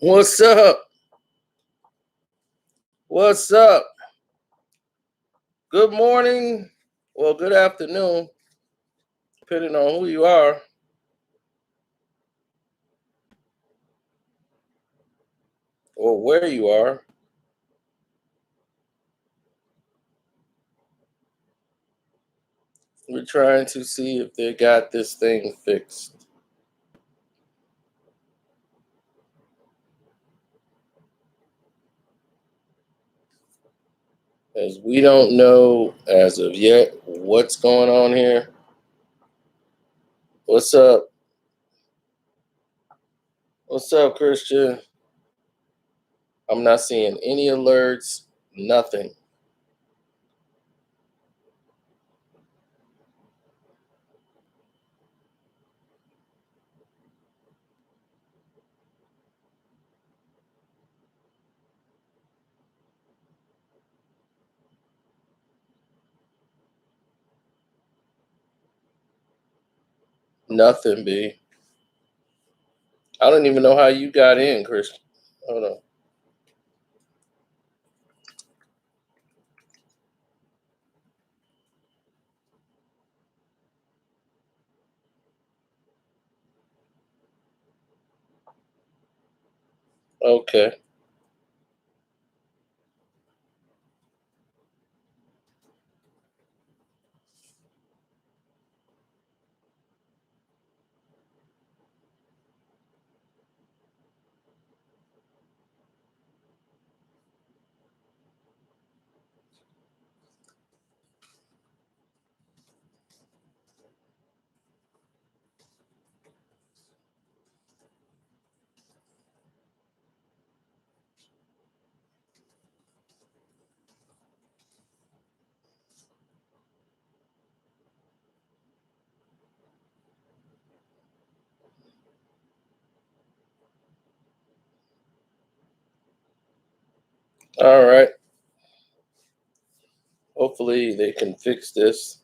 What's up? What's up? Good morning. Well, good afternoon, depending on who you are or where you are. We're trying to see if they got this thing fixed. As we don't know as of yet what's going on here. What's up? What's up, Christian? I'm not seeing any alerts, nothing. Nothing, B. I don't even know how you got in, Christian. Hold on. Okay. All right. Hopefully they can fix this.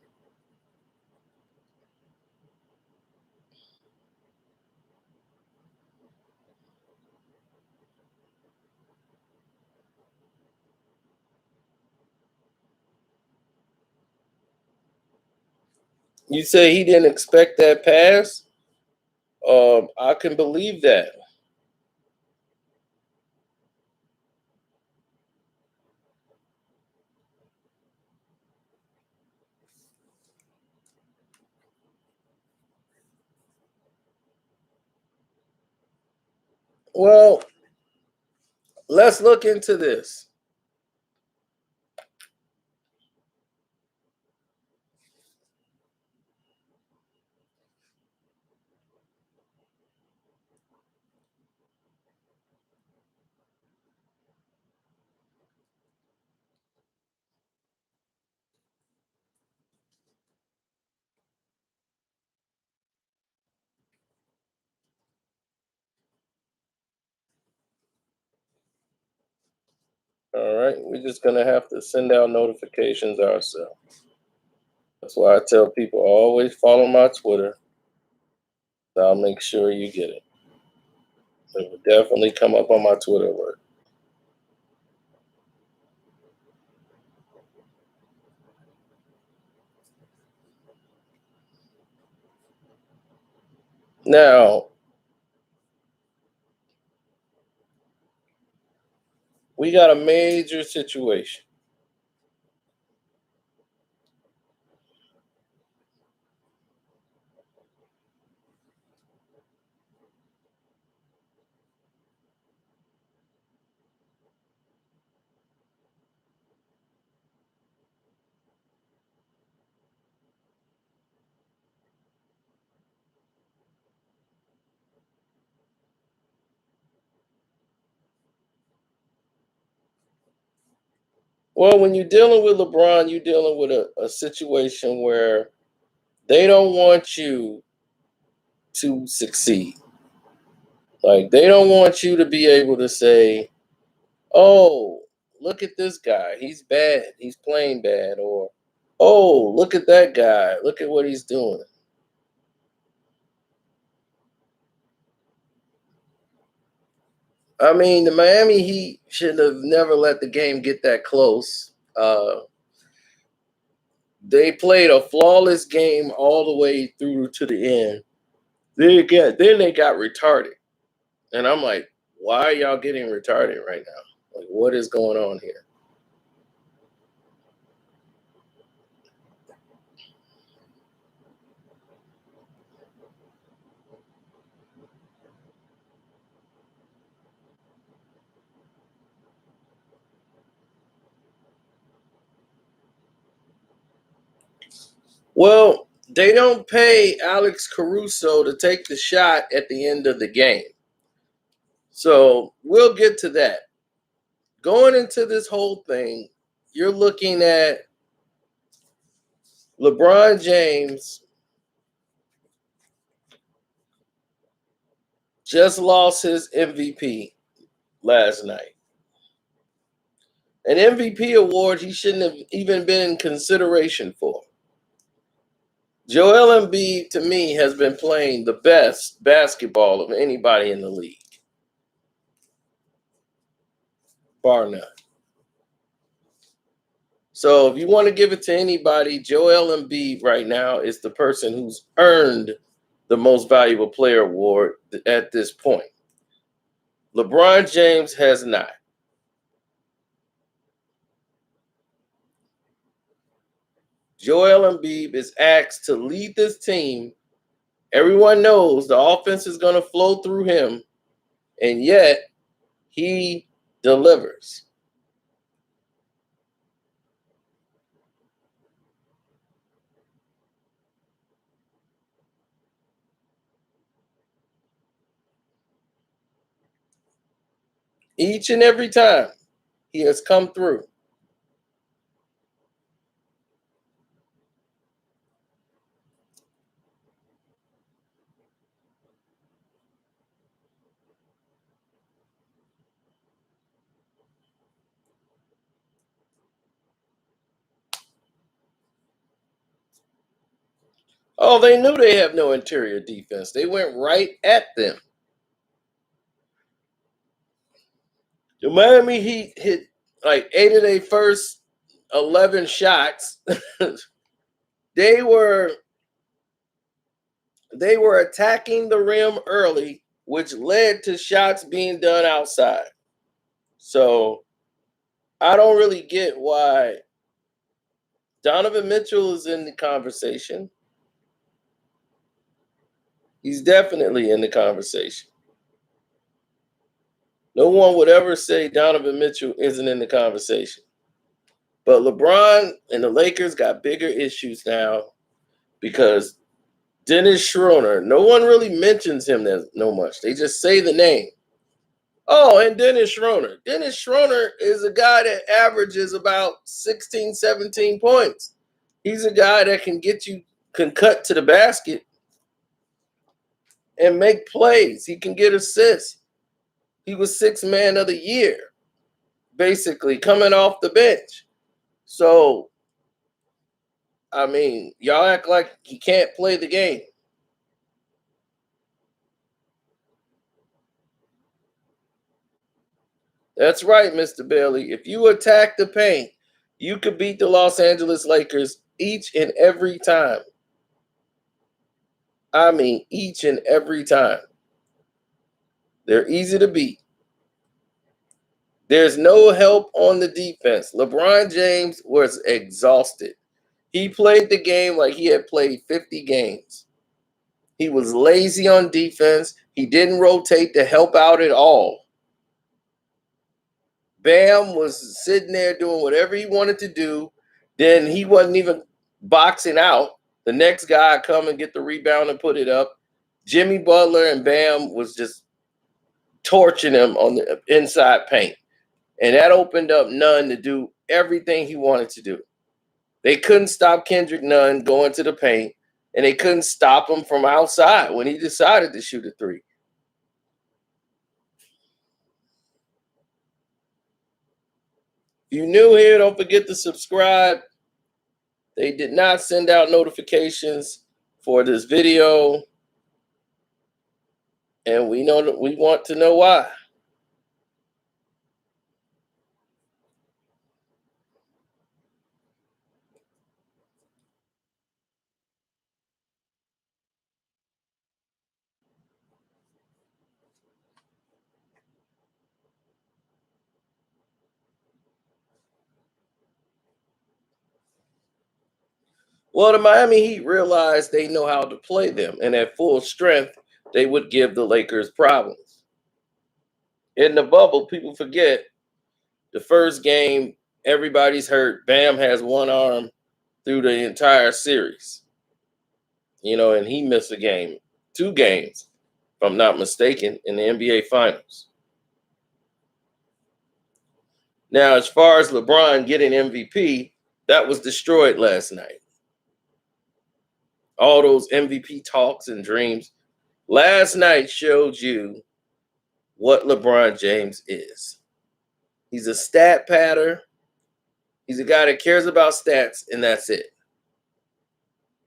You say he didn't expect that pass? I can believe that. Well, let's look into this. All right, we're just gonna have to send out notifications ourselves. That's why I tell people always follow my Twitter. So I'll make sure you get it. It will definitely come up on my Twitter alert. Now, we got a major situation. Well, when you're dealing with LeBron, you're dealing with a situation where they don't want you to succeed. Like, they don't want you to be able to say, oh, look at this guy. He's bad. He's playing bad. Or, oh, look at that guy. Look at what he's doing. I mean, the Miami Heat should have never let the game get that close. They played a flawless game all the way through to the end. Then they got retarded, and I'm like, why are y'all getting retarded right now? Like, what is going on here? Well, they don't pay Alex Caruso to take the shot at the end of the game. So we'll get to that. Going into this whole thing, you're looking at LeBron James just lost his MVP last night. An MVP award he shouldn't have even been in consideration for. Joel Embiid, to me, has been playing the best basketball of anybody in the league, bar none. So if you want to give it to anybody, Joel Embiid right now is the person who's earned the most valuable player award at this point. LeBron James has not. Joel Embiid is asked to lead this team. Everyone knows the offense is going to flow through him, and yet he delivers. Each and every time he has come through. Oh, they knew they have no interior defense. They went right at them. The Miami Heat hit like 8 of their first 11 shots. they were they were attacking the rim early, which led to shots being done outside. So I don't really get why Donovan Mitchell is in the conversation. He's definitely in the conversation. No one would ever say Donovan Mitchell isn't in the conversation. But LeBron and the Lakers got bigger issues now because Dennis Schroeder, no one really mentions him no much. They just say the name. Oh, and Dennis Schroeder. Dennis Schroeder is a guy that averages about 16, 17 points. He's a guy that can cut to the basket and make plays. He can get assists. He was sixth man of the year, basically, coming off the bench. So, I mean, y'all act like he can't play the game. That's right, Mr. Bailey. If you attack the paint, you could beat the Los Angeles Lakers each and every time. I mean, each and every time. They're easy to beat. There's no help on the defense. LeBron James was exhausted. He played the game like he had played 50 games. He was lazy on defense. He didn't rotate to help out at all. Bam was sitting there doing whatever he wanted to do. Then he wasn't even boxing out. The next guy come and get the rebound and put it up. Jimmy Butler and Bam was just torching him on the inside paint. And that opened up Nunn to do everything he wanted to do. They couldn't stop Kendrick Nunn going to the paint, and they couldn't stop him from outside when he decided to shoot a three. If you're new here, don't forget to subscribe. They did not send out notifications for this video, and we want to know why. Well, the Miami Heat realized they know how to play them, and at full strength, they would give the Lakers problems. In the bubble, people forget the first game, everybody's hurt. Bam has one arm through the entire series, and he missed a game, 2 games, if I'm not mistaken, in the NBA Finals. Now, as far as LeBron getting MVP, that was destroyed last night. All those MVP talks and dreams last night showed you what LeBron James is. He's a stat patter. He's a guy that cares about stats, and that's it.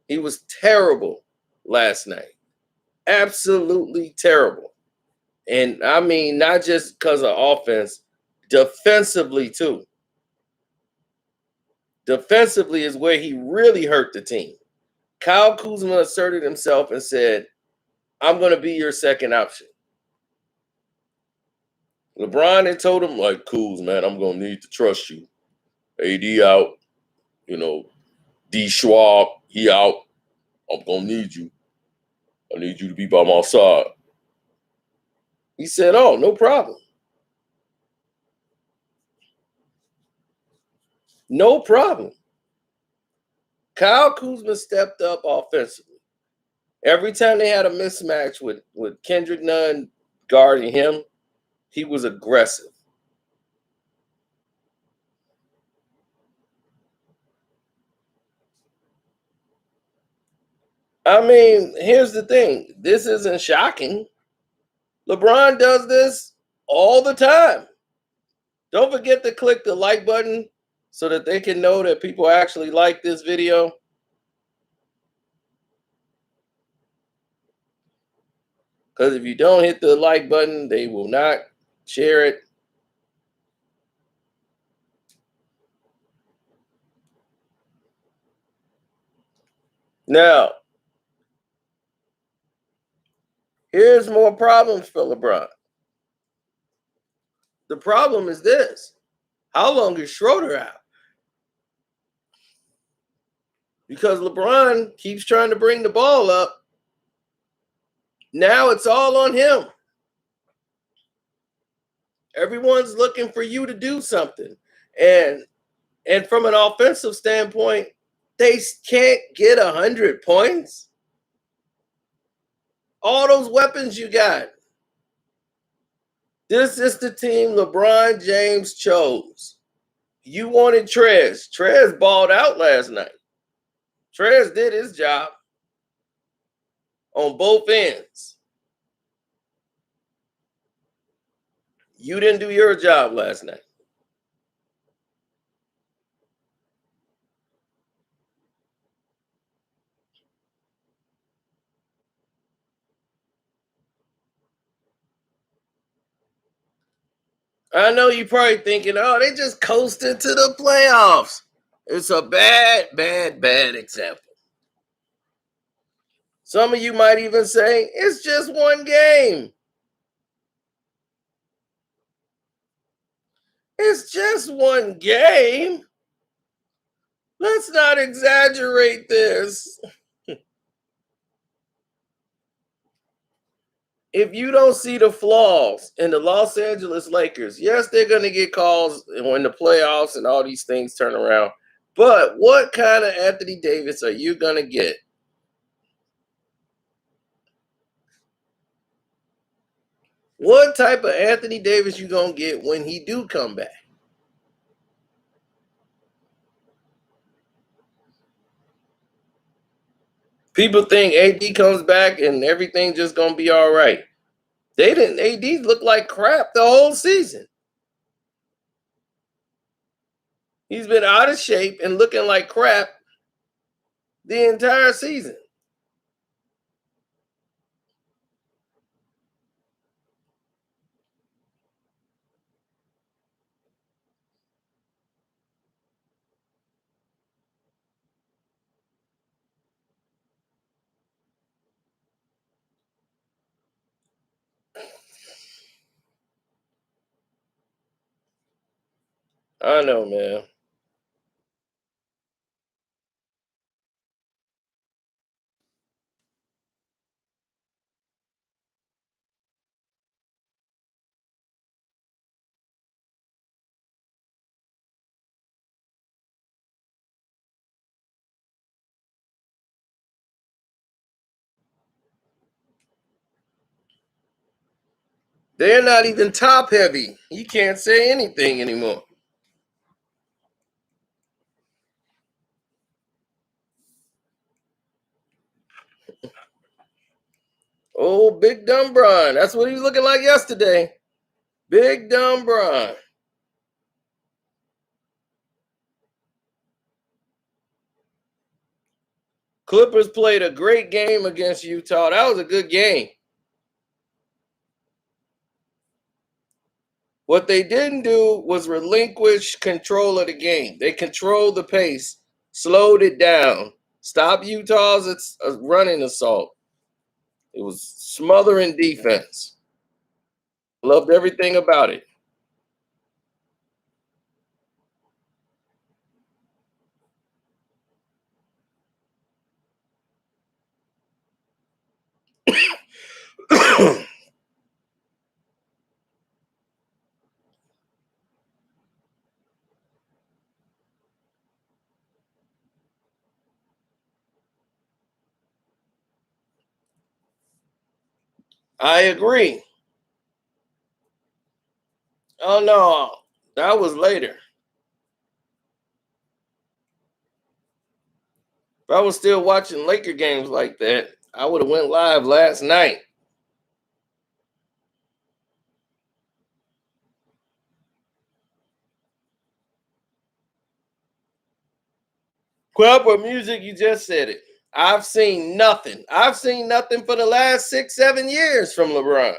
He was terrible last night. Absolutely terrible. And I mean, not just because of offense, defensively too. Defensively is where he really hurt the team. Kyle Kuzma asserted himself and said, I'm going to be your second option. LeBron had told him, like, Kuz, man, I'm going to need to trust you. AD out, D Schwab, he out. I'm going to need you. I need you to be by my side. He said, oh, no problem. No problem. Kyle Kuzma stepped up offensively. Every time they had a mismatch with Kendrick Nunn guarding him, he was aggressive. I mean, here's the thing. This isn't shocking. LeBron does this all the time. Don't forget to click the like button so that they can know that people actually like this video. Because if you don't hit the like button, they will not share it. Now, here's more problems for LeBron. The problem is this. How long is Schroeder out? Because LeBron keeps trying to bring the ball up. Now it's all on him. Everyone's looking for you to do something. And from an offensive standpoint, they can't get 100 points. All those weapons you got. This is the team LeBron James chose. You wanted Trez. Trez balled out last night. Trez did his job on both ends. You didn't do your job last night. I know you're probably thinking, oh, they just coasted to the playoffs. It's a bad, bad, bad example. Some of you might even say, it's just one game. It's just one game. Let's not exaggerate this. If you don't see the flaws in the Los Angeles Lakers, yes, they're going to get calls when the playoffs and all these things turn around. But what kind of Anthony Davis are you going to get? What type of Anthony Davis you going to get when he do come back? People think AD comes back and everything just going to be all right. They didn't. AD looked like crap the whole season. He's been out of shape and looking like crap the entire season. I know, man. They're not even top heavy. He can't say anything anymore. Oh, Big Dumb Brian. That's what he was looking like yesterday. Big Dumb Brian. Clippers played a great game against Utah. That was a good game. What they didn't do was relinquish control of the game. They controlled the pace, slowed it down, stopped Utah's running assault. It was smothering defense. Loved everything about it. I agree. Oh no, that was later. If I was still watching Laker games like that, I would have went live last night. Club or music, you just said it. I've seen nothing. I've seen nothing for the last 6, 7 years from LeBron.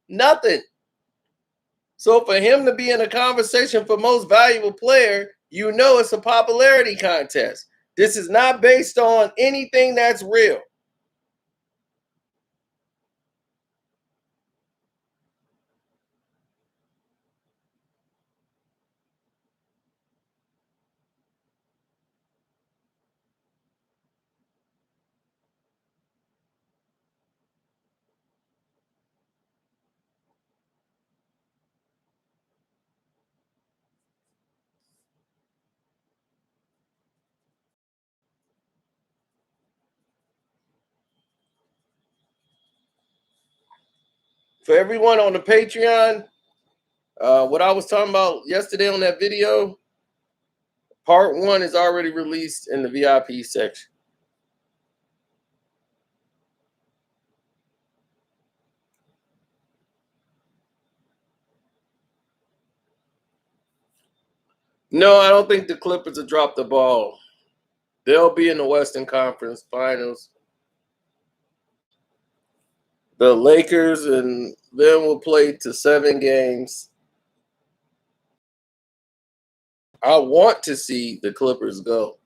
Nothing. So for him to be in a conversation for most valuable player, you know it's a popularity contest. This is not based on anything that's real. For everyone on the Patreon, what I was talking about yesterday on that video, part 1 is already released in the VIP section. No, I don't think the Clippers will drop the ball. They'll be in the Western Conference Finals. The Lakers and them will play to 7 games. I want to see the Clippers go,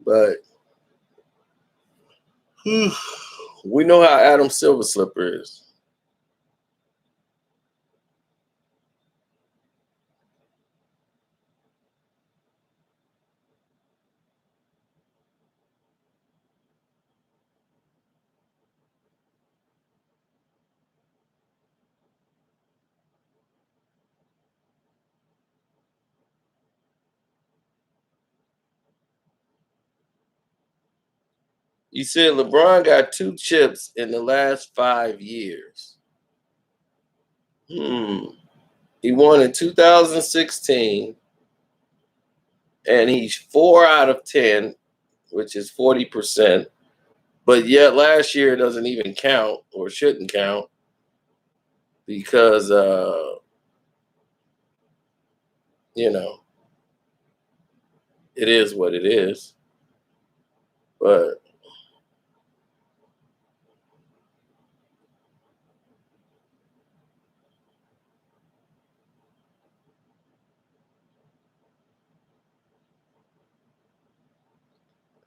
but we know how Adam Silver Slipper is. You said LeBron got 2 chips in the last 5 years. He won in 2016, and he's 4 out of 10, which is 40%. But yet last year doesn't even count or shouldn't count because, you know, it is what it is. But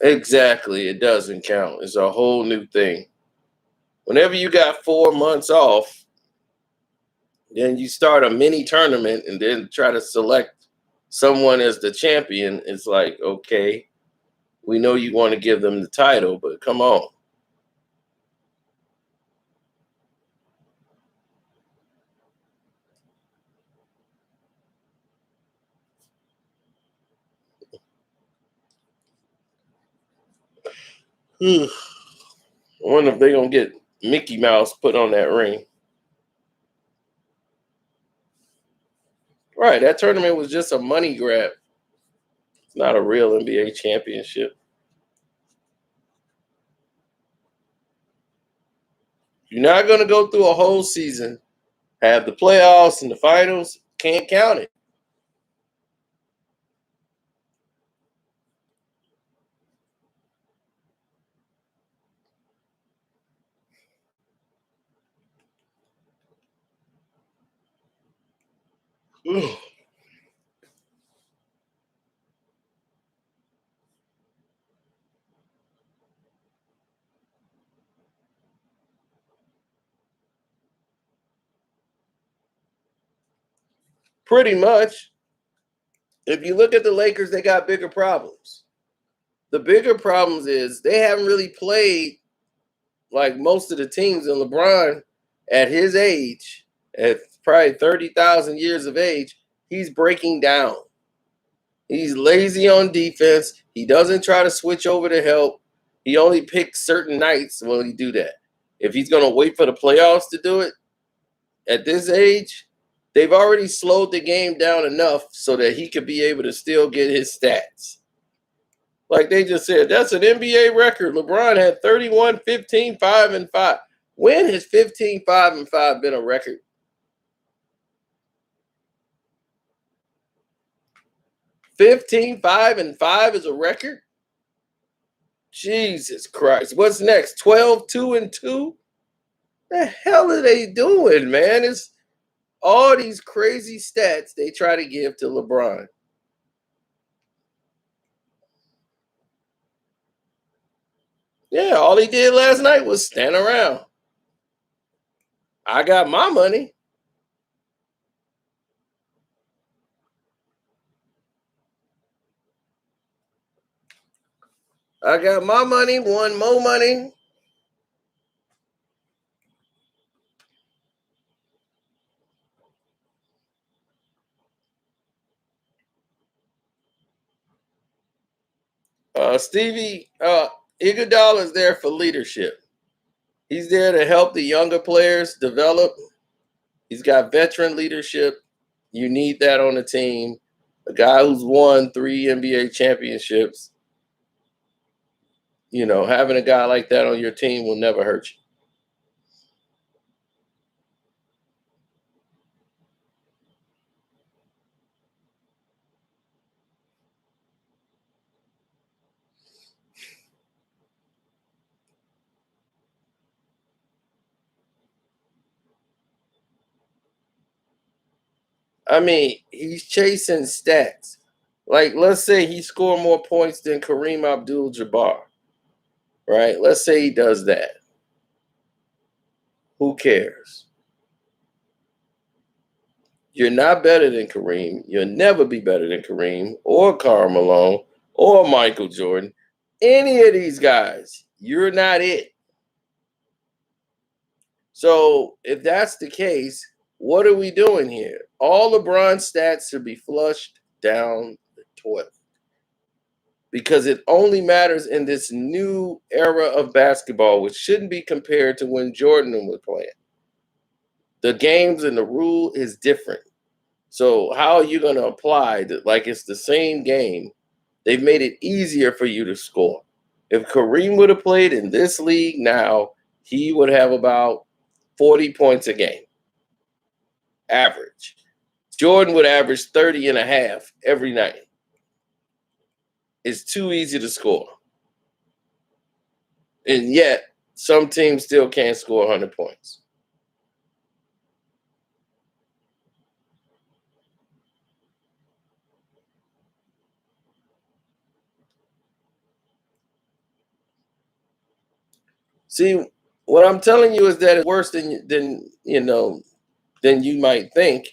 exactly, it doesn't count. It's a whole new thing. Whenever you got 4 months off, then you start a mini tournament and then try to select someone as the champion. It's like, okay, we know you want to give them the title, but come on. I wonder if they're going to get Mickey Mouse put on that ring. Right. That tournament was just a money grab. It's not a real NBA championship. You're not going to go through a whole season, have the playoffs and the finals. Can't count it. Pretty much. If you look at the Lakers, they got bigger problems. The bigger problems is they haven't really played like most of the teams. And LeBron, at his age, at probably 30,000 years of age, he's breaking down. He's lazy on defense. He doesn't try to switch over to help. He only picks certain nights when he do that. If he's going to wait for the playoffs to do it, at this age, they've already slowed the game down enough so that he could be able to still get his stats. Like they just said, that's an NBA record. LeBron had 31, 15, 5, and 5. When has 15, 5, and 5 been a record? 15, 5, and 5 is a record? Jesus Christ. What's next? 12, 2, and 2? The hell are they doing, man? It's all these crazy stats they try to give to LeBron. Yeah, all he did last night was stand around. I got my money. I got my money, won more money. Stevie Iguodala is there for leadership. He's there to help the younger players develop. He's got veteran leadership. You need that on the team. A guy who's won 3 NBA championships. You know, having a guy like that on your team will never hurt you. I mean, he's chasing stats. Like, let's say he scored more points than Kareem Abdul-Jabbar, right? Let's say he does that. Who cares? You're not better than Kareem. You'll never be better than Kareem or Karl Malone or Michael Jordan. Any of these guys, you're not it. So if that's the case, what are we doing here? All LeBron stats should be flushed down the toilet because it only matters in this new era of basketball, which shouldn't be compared to when Jordan was playing. The games and the rule is different. So how are you going to apply that like it's the same game? They've made it easier for you to score. If Kareem would have played in this league now, he would have about 40 points a game, average. Jordan would average 30 and a half every night. It's too easy to score. And yet, some teams still can't score 100 points. See, what I'm telling you is that it's worse than you might think,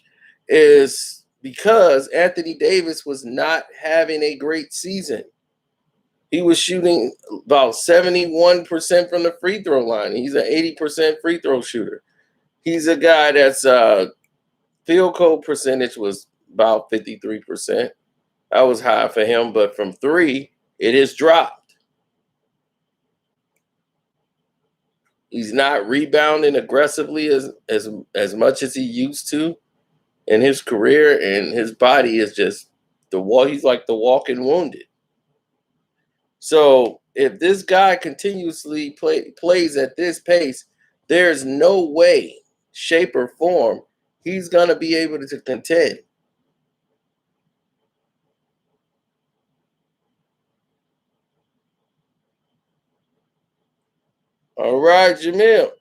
is because Anthony Davis was not having a great season. He was shooting about 71% from the free throw line. He's an 80% free throw shooter. He's a guy that's field goal percentage was about 53%. That was high for him, but from 3, it has dropped. He's not rebounding aggressively as much as he used to. in his career, and his body is just the wall. He's like the walking wounded. So if this guy continuously plays at this pace, there's no way, shape, or form he's gonna be able to contend. All right, Jamil.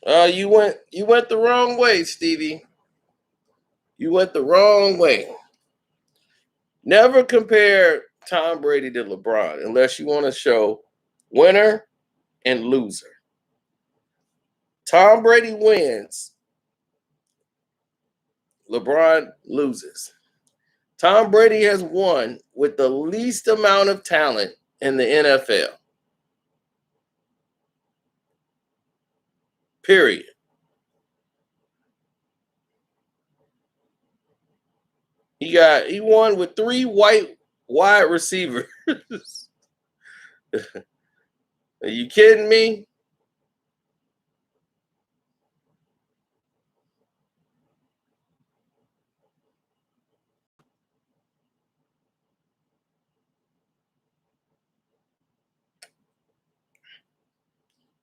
You went the wrong way, Stevie. You went the wrong way. Never compare Tom Brady to LeBron unless you want to show winner and loser. Tom Brady wins, LeBron loses. Tom Brady has won with the least amount of talent in the NFL. Period. He won with three white wide receivers. Are you kidding me?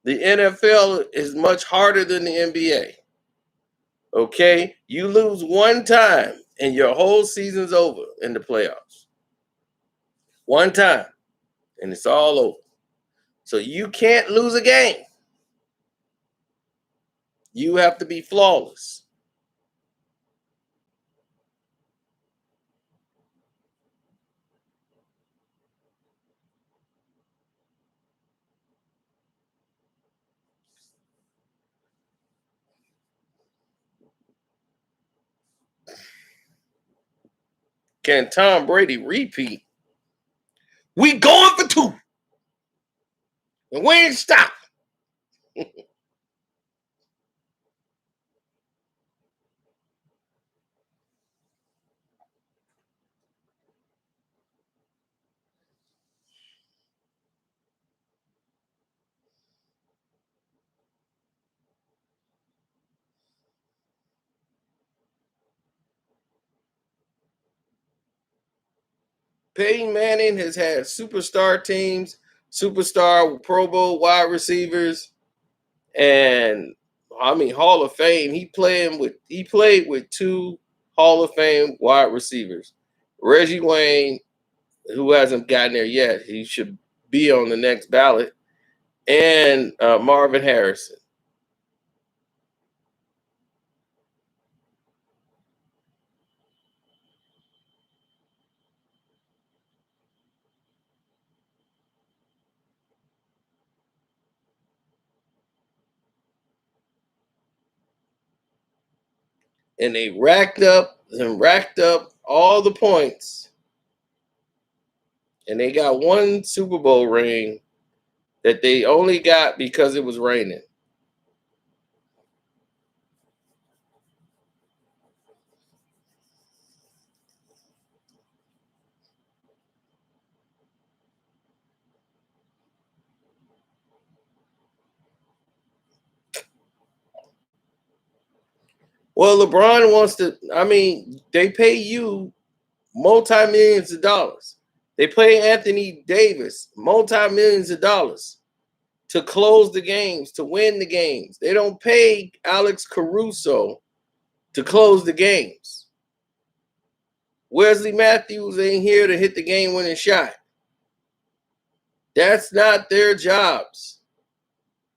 The NFL is much harder than the NBA. Okay? You lose one time and your whole season's over in the playoffs. One time and it's all over. So you can't lose a game. You have to be flawless. Can Tom Brady repeat? We going for two. And we ain't stop. Peyton Manning has had superstar teams, superstar Pro Bowl wide receivers, and I mean Hall of Fame. He played with two Hall of Fame wide receivers. Reggie Wayne, who hasn't gotten there yet, he should be on the next ballot, and Marvin Harrison. And they racked up all the points, and they got one Super Bowl ring that they only got because it was raining. Well, LeBron wants to. I mean, they pay you multi-millions of dollars. They pay Anthony Davis multi-millions of dollars to close the games, to win the games. They don't pay Alex Caruso to close the games. Wesley Matthews ain't here to hit the game-winning shot. That's not their jobs.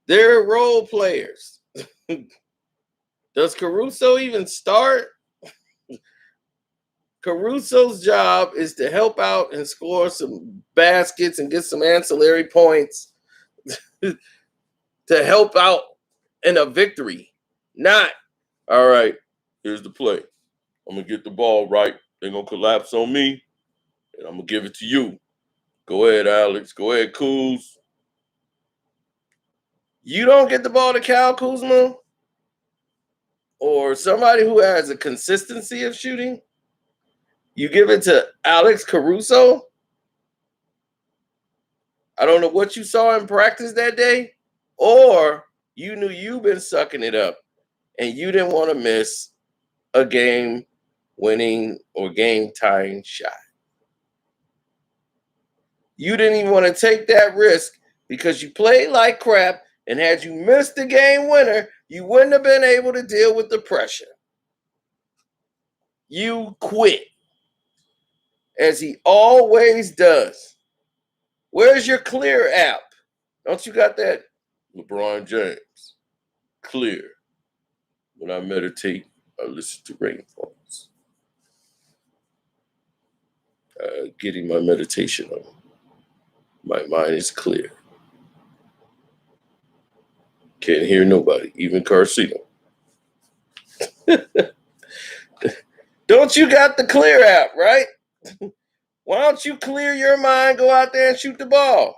They're role players. Does Caruso even start? Caruso's job is to help out and score some baskets and get some ancillary points to help out in a victory. Not, all right, here's the play. I'm going to get the ball right. They're going to collapse on me, and I'm going to give it to you. Go ahead, Alex. Go ahead, Kuz. You don't get the ball to Cal Kuzma or somebody who has a consistency of shooting, you give it to Alex Caruso. I don't know what you saw in practice that day, or you knew you've been sucking it up and you didn't want to miss a game winning or game tying shot. You didn't even want to take that risk because you played like crap, and had you missed the game winner, you wouldn't have been able to deal with the pressure. You quit, as he always does. Where's your Clear app? Don't you got that? LeBron James, Clear. When I meditate, I listen to rainfalls. Getting my meditation on. My mind is clear. Can't hear nobody, even Carcino. Don't you got the Clear app, right? Why don't you clear your mind, go out there and shoot the ball?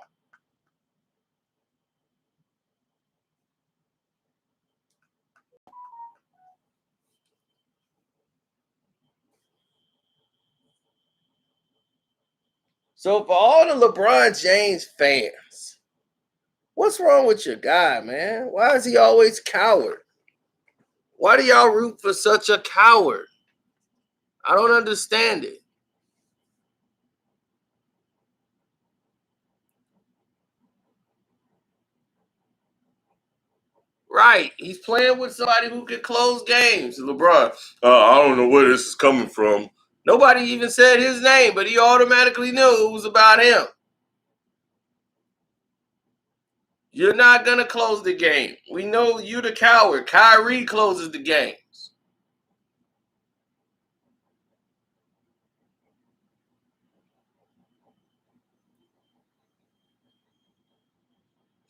So for all the LeBron James fans, what's wrong with your guy, man? Why is he always coward? Why do y'all root for such a coward? I don't understand it. Right. He's playing with somebody who can close games. LeBron, I don't know where this is coming from. Nobody even said his name, but he automatically knew it was about him. You're not going to close the game. We know you the coward. Kyrie closes the games.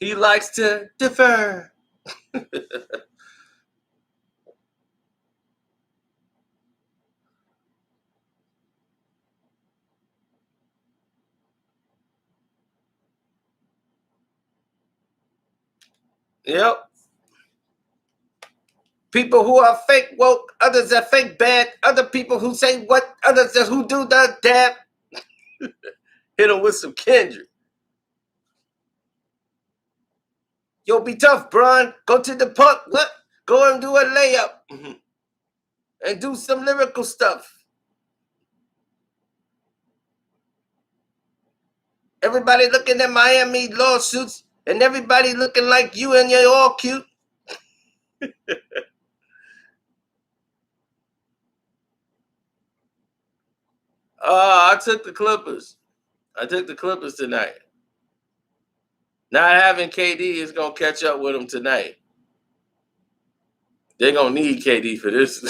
He likes to defer. Yep. People who are fake woke, others are fake bad, other people who say what, others are who do the dab. Hit him with some Kendrick. Yo, be tough, Bron. Go to the puck. What? Go and do a layup. And do some lyrical stuff. Everybody looking at Miami lawsuits, and everybody looking like you and you're all cute. I took the Clippers. I took the Clippers tonight. Not having KD is going to catch up with them tonight. They're going to need KD for this.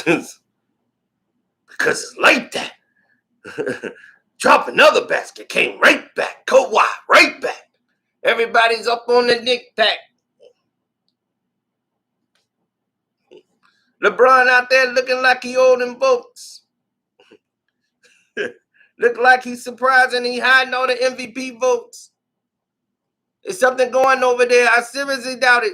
Because it's like that. Drop another basket. Came right back. Kawhi, right back. Everybody's up on the Nick pack. LeBron out there looking like he holding votes. Look like he's surprised and he hiding all the MVP votes. Is something going over there? I seriously doubt it.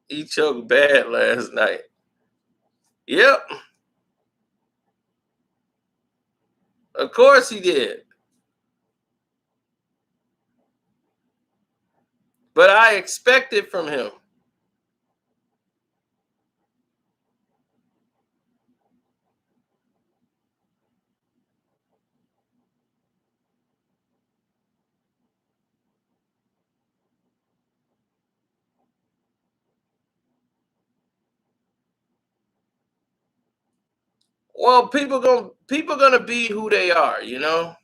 He choked bad last night. Yep. Of course he did. But I expect it from him. Well, people gonna be who they are, you know?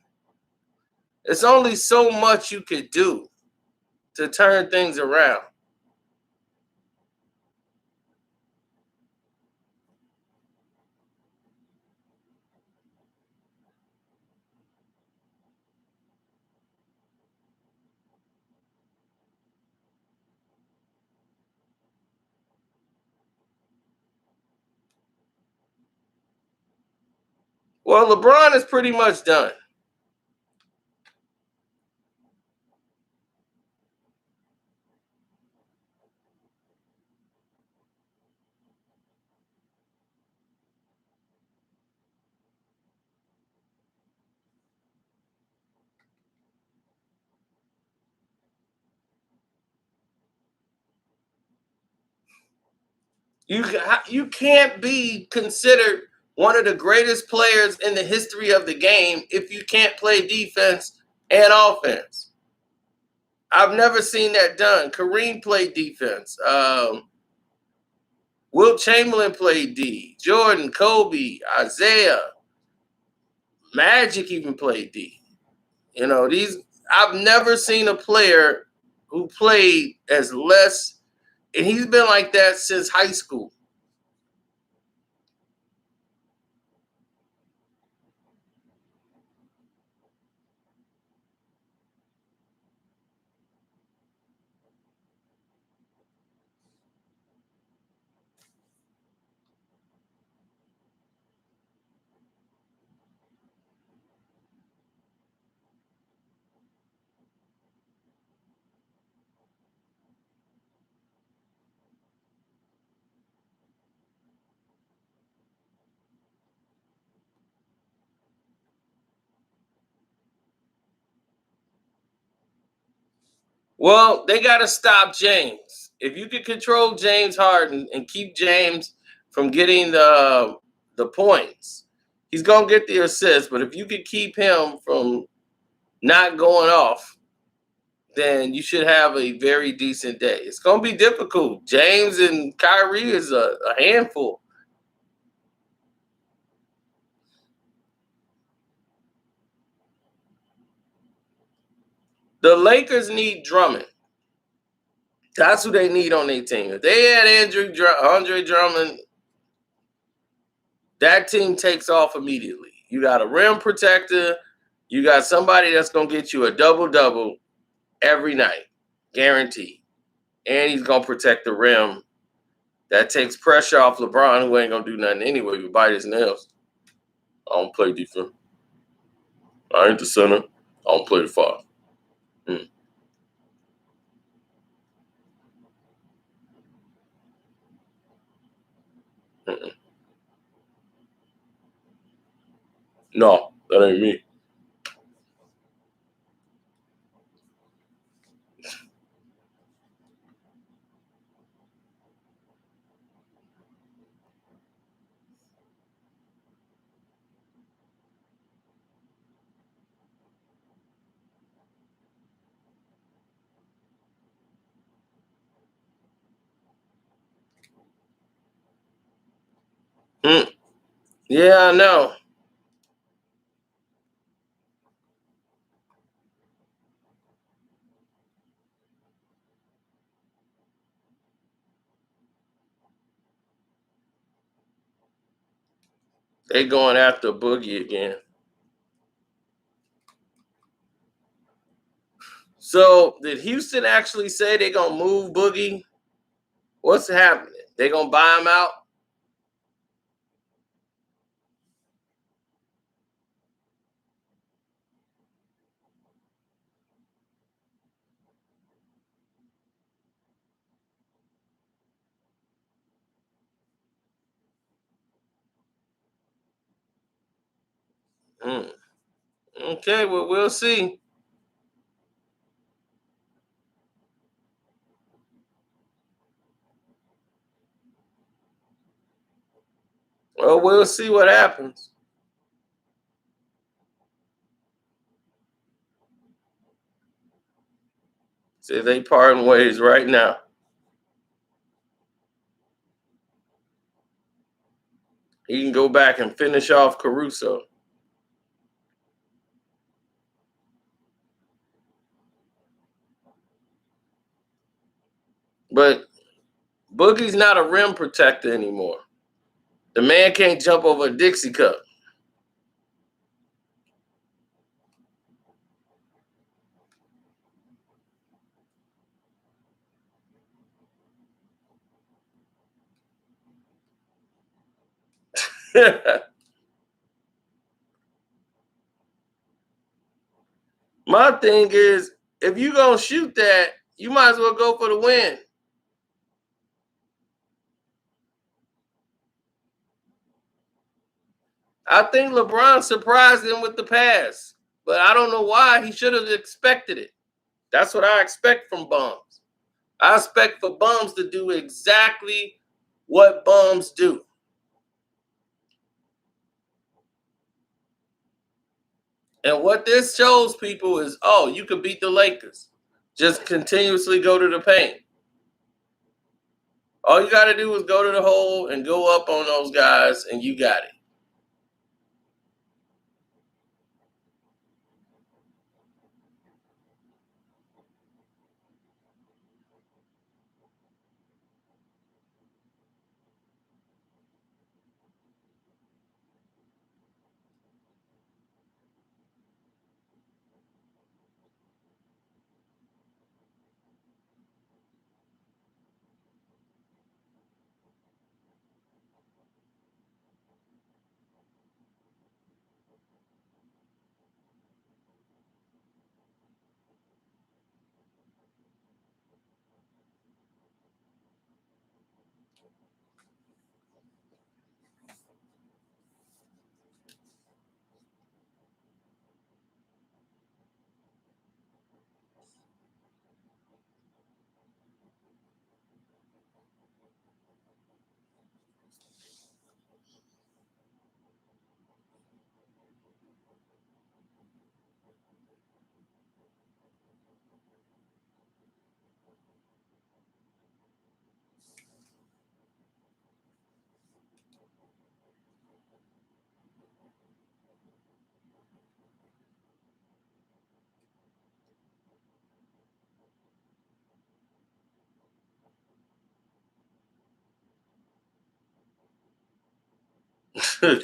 It's only so much you could do to turn things around. Well, LeBron is pretty much done. You can't be considered one of the greatest players in the history of the game if you can't play defense and offense. I've never seen that done. Kareem played defense. Wilt Chamberlain played D. Jordan, Kobe, Isaiah, Magic even played D. You know, these I've never seen a player who played as less, and he's been like that since high school. Well, they got to stop James. If you can control James Harden and keep James from getting the points, he's gonna get the assists. But if you can keep him from not going off, then you should have a very decent day. It's gonna be difficult. James and Kyrie is a handful. The Lakers need Drummond. That's who they need on their team. If they had Andre Drummond, that team takes off immediately. You got a rim protector. You got somebody that's going to get you a double-double every night, guaranteed. And he's going to protect the rim. That takes pressure off LeBron, who ain't going to do nothing anyway but bite his nails. I don't play defense. I ain't the center. I don't play the five. Mm. Mm-mm. No, that ain't me. Mm. Yeah, I know. They going after Boogie again. So did Houston actually say they're gonna move Boogie? What's happening? They gonna buy him out? Mm. Okay, well we'll see. Well, we'll see what happens. See if they parting ways right now. He can go back and finish off Caruso. But Boogie's not a rim protector anymore. The man can't jump over a Dixie cup. My thing is, if you gonna shoot that, you might as well go for the win. I think LeBron surprised him with the pass, but I don't know why. He should have expected it. That's what I expect from bums. I expect for bums to do exactly what bums do. And what this shows people is, oh, you could beat the Lakers. Just continuously go to the paint. All you got to do is go to the hole and go up on those guys, and you got it.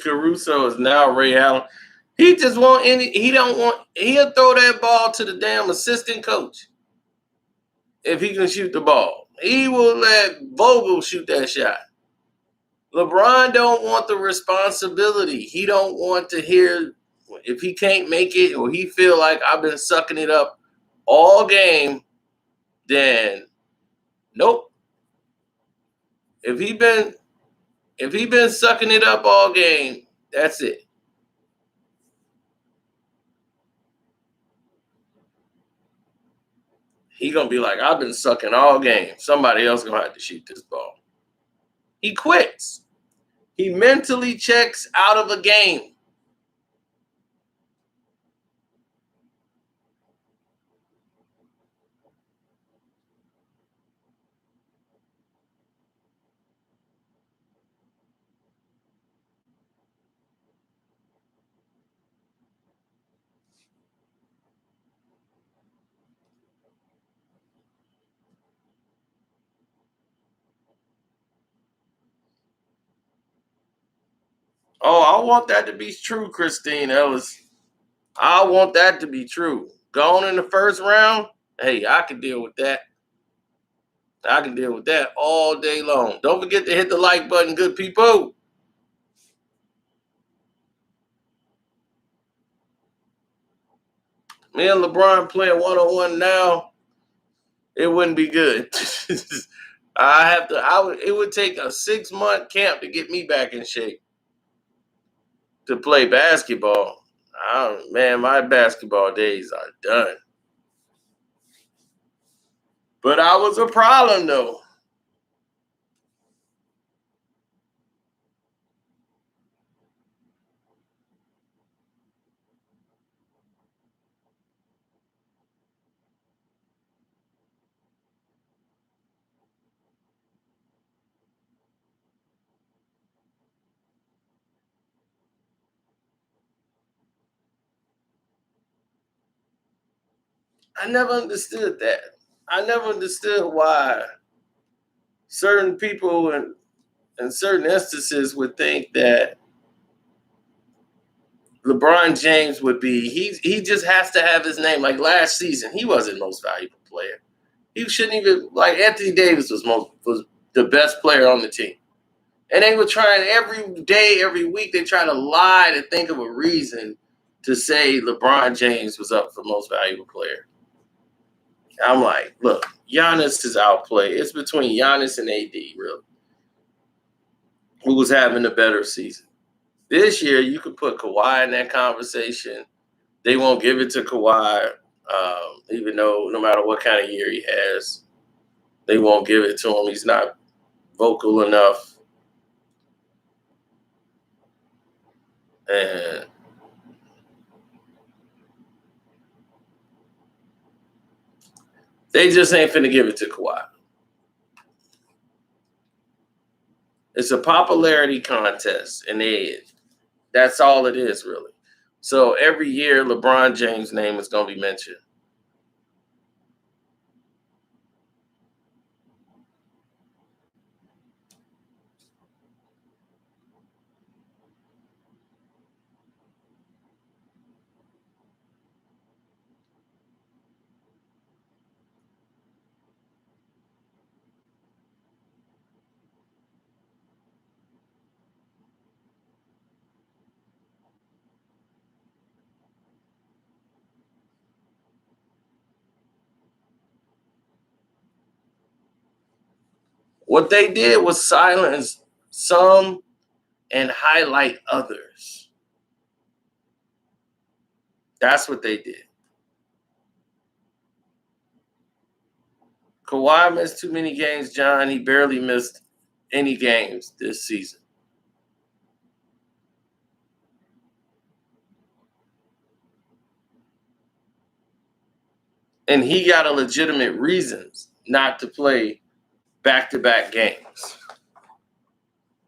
Caruso is now Ray Allen. He just want any. He don't want. He'll throw that ball to the damn assistant coach if he can shoot the ball. He will let Vogel shoot that shot. LeBron don't want the responsibility. He don't want to hear if he can't make it or he feel like I've been sucking it up all game. Then nope. If he been sucking it up all game, that's it. He gonna be like, I've been sucking all game. Somebody else gonna have to shoot this ball. He quits. He mentally checks out of a game. Oh, I want that to be true, Christine Ellis. I want that to be true. Gone in the first round, hey, I can deal with that. I can deal with that all day long. Don't forget to hit the like button, good people. Me and LeBron playing one on one now, it wouldn't be good. I have to. I would. It would take a 6-month camp to get me back in shape to play basketball. Man, my basketball days are done. But I was a problem though. I never understood that. I never understood why certain people in certain instances would think that LeBron James would be. He just has to have his name. Like last season, he wasn't most valuable player. He shouldn't even like Anthony Davis was the best player on the team. And they were trying every day, every week, they try to lie to think of a reason to say LeBron James was up for most valuable player. I'm like, look, Giannis is outplayed. It's between Giannis and AD, really, who was having a better season. This year, you could put Kawhi in that conversation. They won't give it to Kawhi, even though no matter what kind of year he has, they won't give it to him. He's not vocal enough. And they just ain't finna give it to Kawhi. It's a popularity contest, and that's all it is, really. So every year, LeBron James' name is going to be mentioned. What they did was silence some and highlight others. That's what they did. Kawhi missed too many games, John. He barely missed any games this season. And he got a legitimate reasons not to play back-to-back games.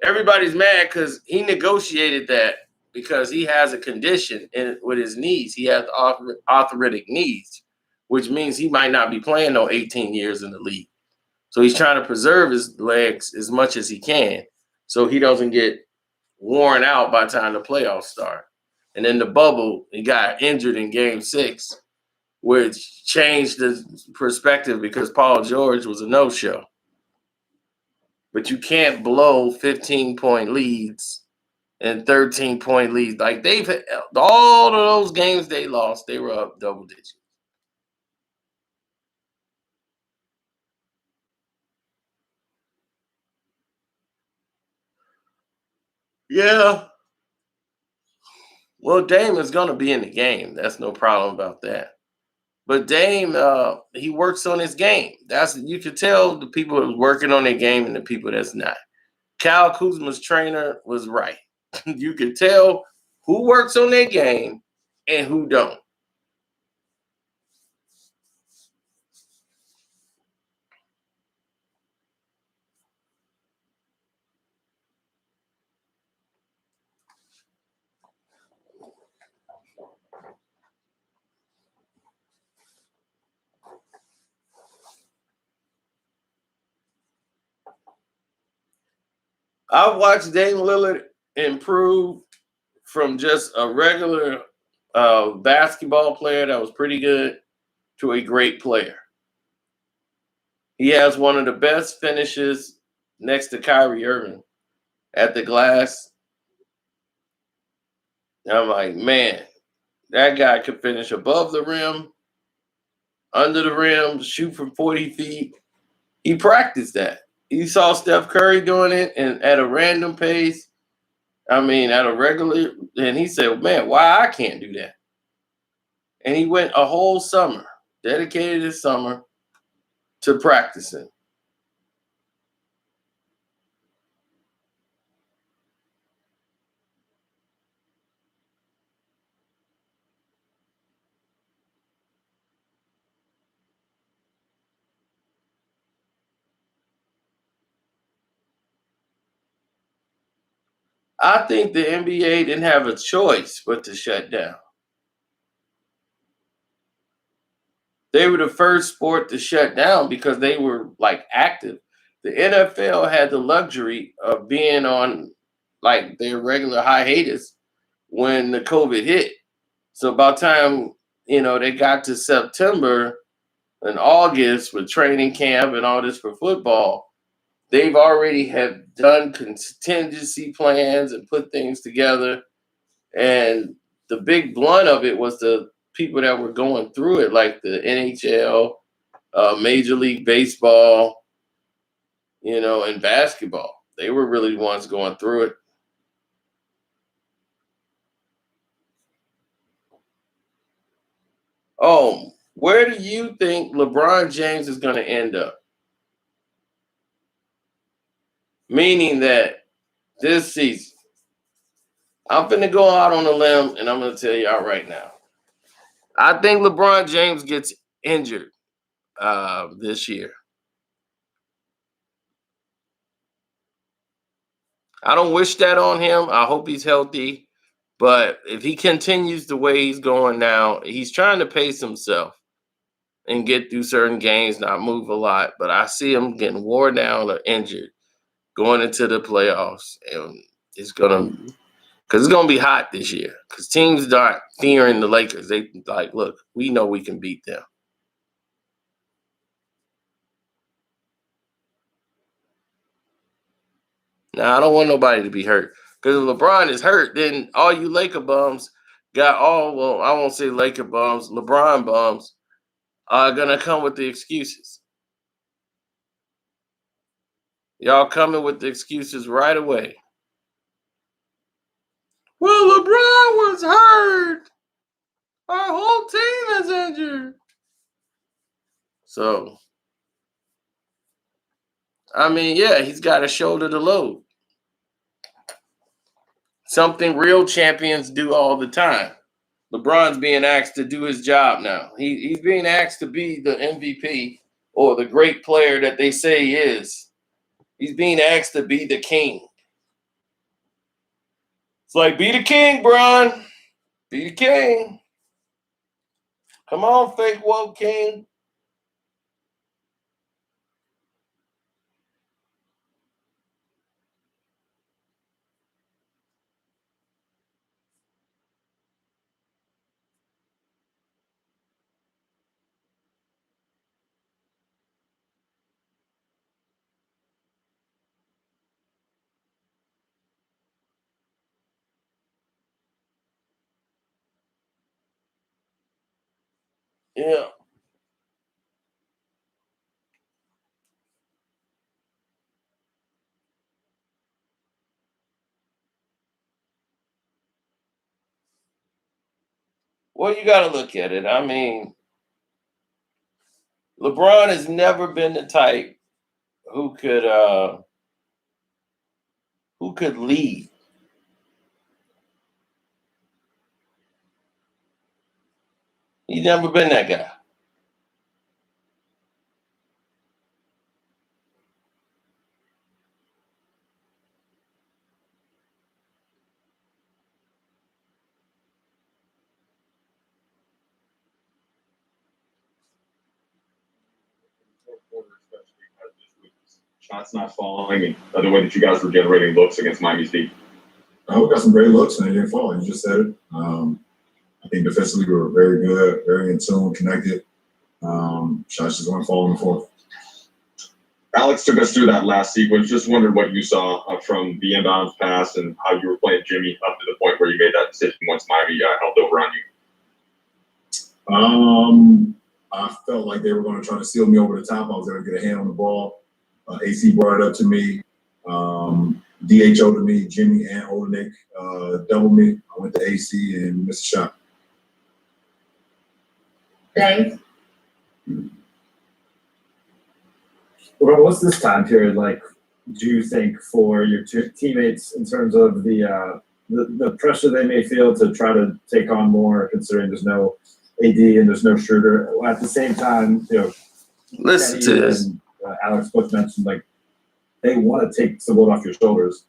Everybody's mad because he negotiated that because he has a condition with his knees. He has arthritic knees, which means he might not be playing no 18 years in the league. So he's trying to preserve his legs as much as he can so he doesn't get worn out by the time the playoffs start. And in the bubble, he got injured in game 6, which changed the perspective because Paul George was a no-show. But you can't blow 15-point leads and 13-point leads. Like all of those games they lost, they were up double digits. Yeah. Well, Dame is going to be in the game. That's no problem about that. But Dame, he works on his game. You could tell the people that's working on their game and the people that's not. Kyle Kuzma's trainer was right. You could tell who works on their game and who don't. I've watched Dame Lillard improve from just a regular basketball player that was pretty good to a great player. He has one of the best finishes next to Kyrie Irving at the glass. And I'm like, man, that guy could finish above the rim, under the rim, shoot from 40 feet. He practiced that. He saw Steph Curry doing it and at a random pace. I mean, at a regular, and he said, man, why I can't do that? And he went a whole summer, dedicated his summer to practicing. I think the NBA didn't have a choice but to shut down. They were the first sport to shut down because they were like active. The NFL had the luxury of being on like their regular hiatus when the COVID hit. So by the time, they got to September and August with training camp and all this for football, they've already have done contingency plans and put things together. And the big blunt of it was the people that were going through it, like the NHL, Major League Baseball, and basketball. They were really the ones going through it. Oh, where do you think LeBron James is going to end up? Meaning that this season, I'm going to go out on a limb and I'm going to tell y'all right now. I think LeBron James gets injured this year. I don't wish that on him. I hope he's healthy. But if he continues the way he's going now, he's trying to pace himself and get through certain games, not move a lot. But I see him getting worn down or injured going into the playoffs. And it's going to be hot this year because teams aren't fearing the Lakers. They like, look, we know we can beat them. Now, I don't want nobody to be hurt. Because if LeBron is hurt, then all you Laker bums I won't say Laker bums, LeBron bums are going to come with the excuses. Y'all coming with the excuses right away. Well, LeBron was hurt. Our whole team is injured. So, I mean, yeah, he's got to shoulder the load. Something real champions do all the time. LeBron's being asked to do his job now. He's being asked to be the MVP or the great player that they say he is. He's being asked to be the king. It's like, be the king, Bron. Be the king. Come on, fake woke king. Yeah. Well, you got to look at it. I mean, LeBron has never been the type who could lead. He's never been that guy. Shots not falling, and the way that you guys were generating looks against Miami's deep. We got some great looks, and they didn't fall. You just said it. I think defensively we were very good, very in tune, connected. Shots just weren't falling for. Alex took us through that last sequence. Just wondered what you saw from the inbounds pass and how you were playing Jimmy up to the point where you made that decision once Miami held over on you. I felt like they were going to try to seal me over the top. I was going to get a hand on the ball. AC brought it up to me. DHO to me, Jimmy and Olenek doubled me. I went to AC and missed a shot. Dave? Well, what's this time period like, do you think, for your teammates in terms of the pressure they may feel to try to take on more, considering there's no AD and there's no shooter? At the same time, listen to this. And, Alex Bush mentioned, like, they want to take some load off your shoulders.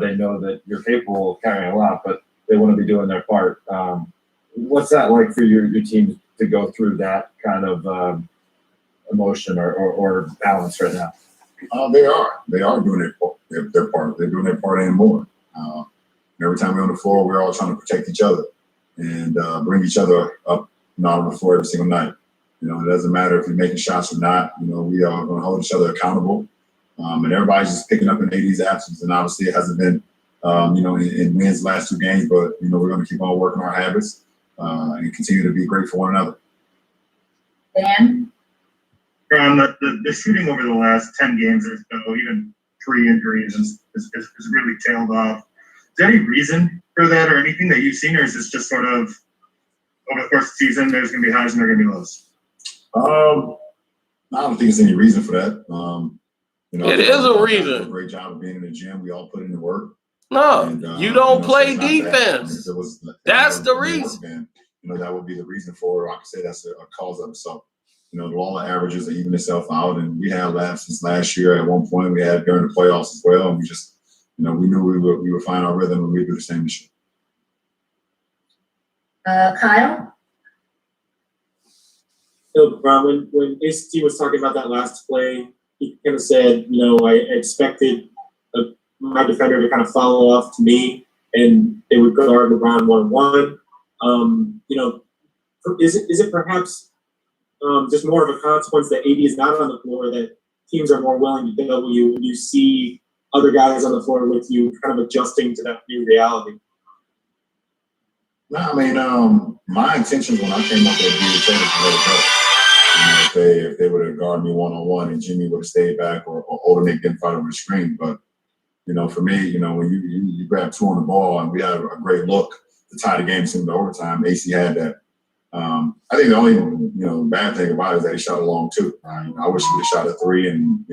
They know that you're capable of carrying a lot, but they want to be doing their part. What's that like for your team to go through that kind of emotion or balance right now? They are doing their part. They're doing their part and more. Every time we're on the floor, we're all trying to protect each other and bring each other up on the floor every single night. It doesn't matter if you're making shots or not. We are going to hold each other accountable. And everybody's just picking up in AD's absence. And obviously it hasn't been in wins last 2 games. But, we're going to keep on working our habits and continue to be great for one another. Dan? The shooting over the last 10 games or so, even pre-injuries, is really tailed off. Is there any reason for that or anything that you've seen, or is this just sort of over the course of the season, there's going to be highs and there are going to be lows? I don't think there's any reason for that. It is a reason. Do a great job of being in the gym. We all put in the work. No, And, you don't play so it's not that. defense. That's the reason. Then, that would be the reason for it. I could say that's a cause of it. So, the law of averages are even itself out, and we had laughs since last year. At one point, we had during the playoffs as well, and we just, we knew we would find our rhythm and we'd do the same this year. Kyle? Lebron, when ACT was talking about that last play, he kind of said, I expected my defender to kind of follow off to me, and they would guard LeBron 1-on-1. Is it perhaps just more of a consequence that AD is not on the floor, that teams are more willing to double you when you see other guys on the floor with you kind of adjusting to that new reality? No, I mean, my intentions when I came up there to let it go. If they would have guarded me 1-on-1 and Jimmy would have stayed back, or Older Nick didn't fight over the screen. But, for me, when you grab 2 on the ball and we had a great look to tie the game into overtime, AC had that. I think the only, bad thing about it is that he shot a long 2. I wish he would have shot a 3 and,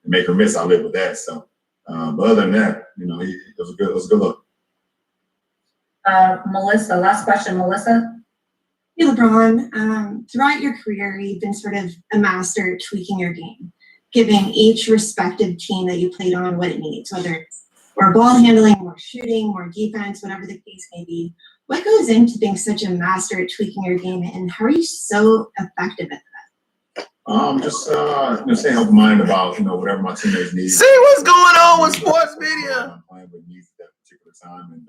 make her miss. I live with that. So, but other than that, it was a good look. Melissa, last question, Melissa. Hey, LeBron, throughout your career, you've been sort of a master at tweaking your game, giving each respective team that you played on what it needs, whether it's more ball handling, more shooting, more defense, whatever the case may be. What goes into being such a master at tweaking your game, and how are you so effective at that? Just staying open-minded about, whatever my teammates need. See what's going on with sports media. I'm playing with needs at that particular time, and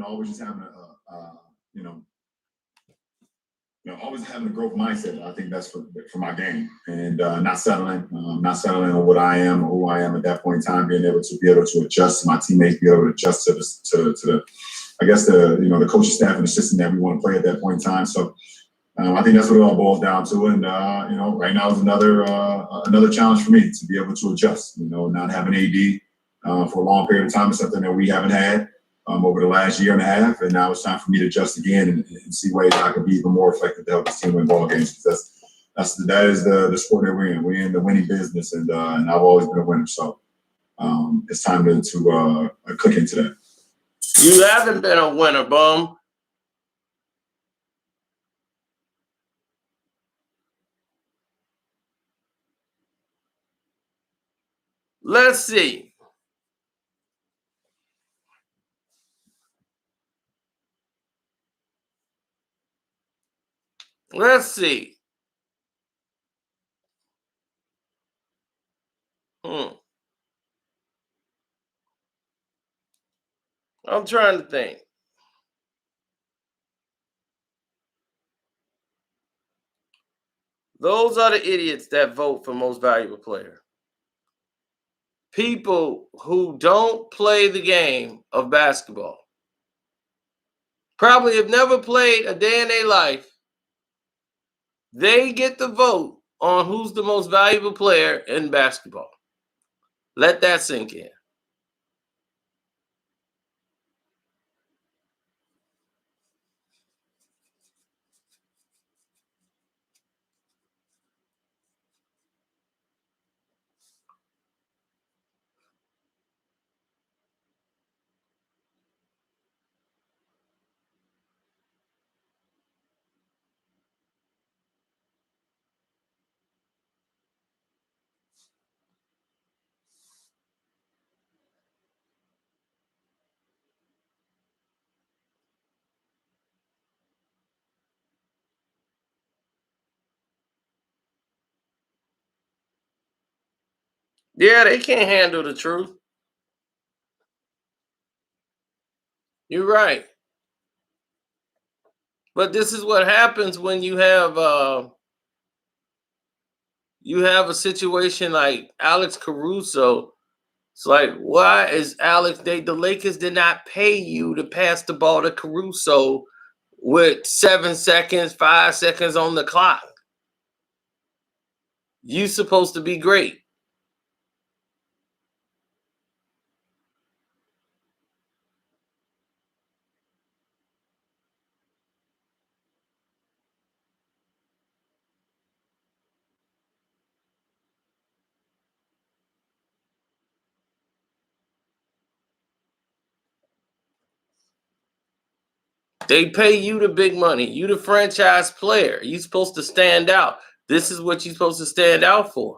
always just having always having a growth mindset. I think that's for my game, and not settling on what I am or who I am at that point in time. Being able to adjust to my teammates, be able to adjust to the I guess the coaching staff and the system that we want to play at that point in time. So I think that's what it all boils down to. And right now is another challenge for me to be able to adjust. Not having AD for a long period of time is something that we haven't had over the last year and a half, and now it's time for me to adjust again and see ways I can be even more effective to help this team win ball games. Because that is the sport that we're in. We're in the winning business, and I've always been a winner. So it's time to click into that. You haven't been a winner, bum. Let's see. I'm trying to think. Those are the idiots that vote for most valuable player. People who don't play the game of basketball. Probably have never played a day in their life. They get the vote on who's the most valuable player in basketball. Let that sink in. Yeah, they can't handle the truth. You're right. But this is what happens when you have a situation like Alex Caruso It's like, why is the Lakers did not pay you to pass the ball to Caruso with 7 seconds, 5 seconds on the clock? You supposed to be great. They pay you the big money. You the franchise player. You supposed to stand out. This is what you're supposed to stand out for.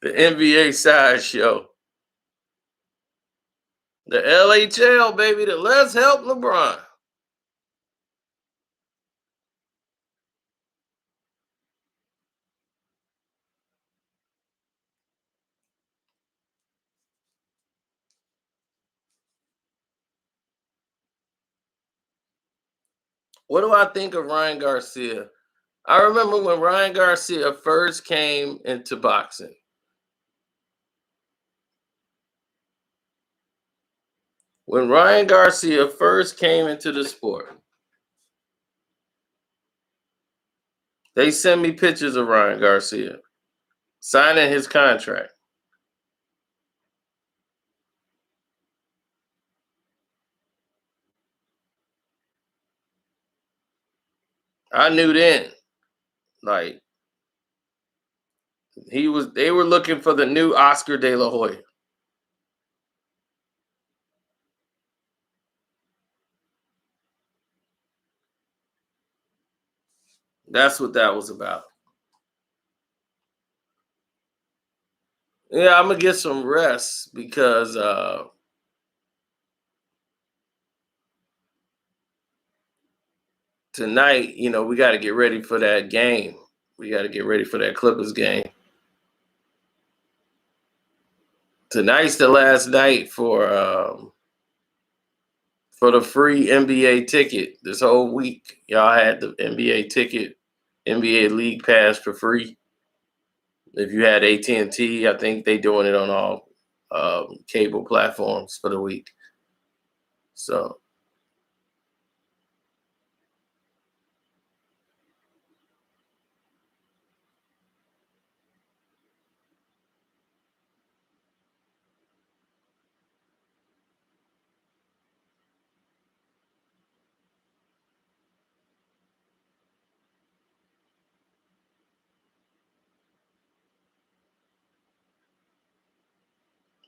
The NBA sideshow. The LHL, baby. The Let's Help LeBron. What do I think of Ryan Garcia? I remember when Ryan Garcia first came into boxing. When Ryan Garcia first came into the sport, they sent me pictures of Ryan Garcia signing his contract. I knew then, like, they were looking for the new Oscar De La Hoya. That's what that was about. Yeah, I'm gonna get some rest because tonight, we got to get ready for that game. We got to get ready for that Clippers game. Tonight's the last night for the free NBA ticket this whole week. Y'all had the NBA ticket, NBA League Pass for free. If you had AT&T, I think they doing it on all cable platforms for the week. So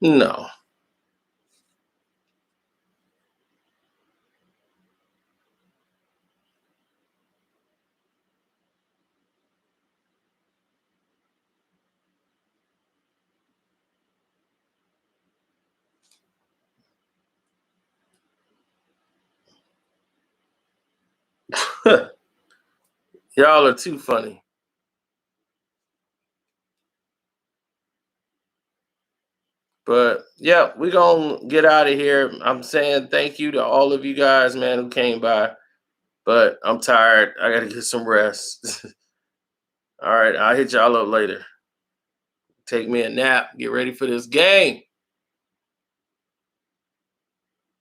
no. Y'all are too funny. But yeah, we're gonna get out of here. I'm saying thank you to all of you guys, man, who came by. But I'm tired. I gotta get some rest. All right, I'll hit y'all up later. Take me a nap. Get ready for this game.